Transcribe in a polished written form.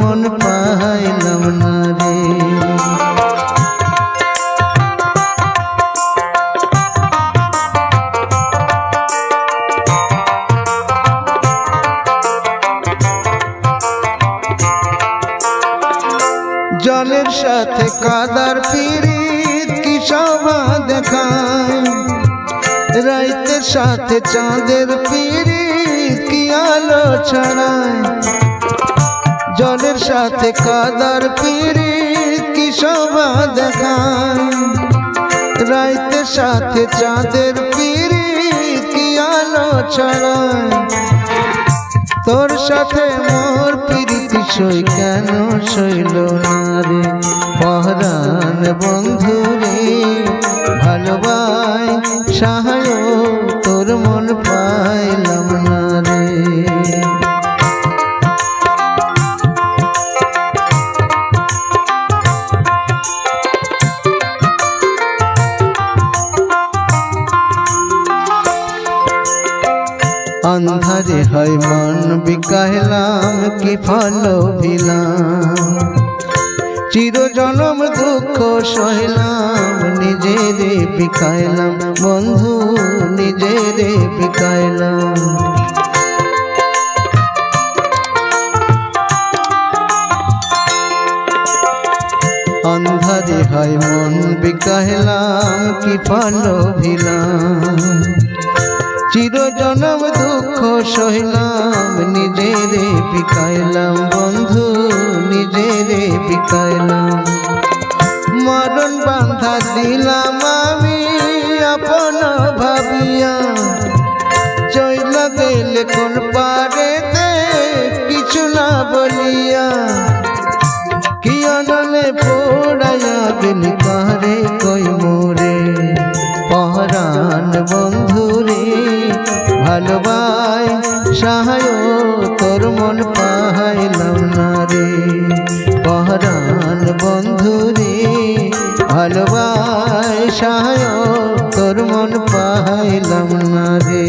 মন পাইলাম না রে। জলের সাথে কাদার পিরিত কি শোভা দেখায়, রাইতের সাথে চাঁদের পিরিত কি আলো ছড়ায়। জলের সাথে কাদার পিরিত কি শোভা দেখায়, রাইতের সাথে চাঁদের পিরিত কি আলো ছড়ায়। তোর সাথে মোর প্রীতি সই কেন সইল না রে পরাণ বন্ধু রে। ভালোবাই সাহায় তোর মন পাইলাম না রে। अंधारे है मन बिकाइलाम कि फल भिलाम, चिर जन्म दुख सहिलाम निजेरे बिकाइलाम बंधु निजेरे बिकाइलाम। अंधारे है मन बिकाइलाम कि फल भिलाम, चिर जन्म दुख सहिलाम निजेरे बिकाइलाम बंधु निजेरे बिकाइलाम। मरण बांधा दिलाम आमी अपन भाबिया, चइला गेले कोन पारेते किछु ना बलिया। कि अनले पोड़ाया गेली कारे कोई मोरे पहरान बंधु रे। ভালোবাই সাহায় তোর মন পাইলাম না রে পরাণ বন্ধু রে। ভালোবাই সাহায় তোর মন পাইলাম না রে।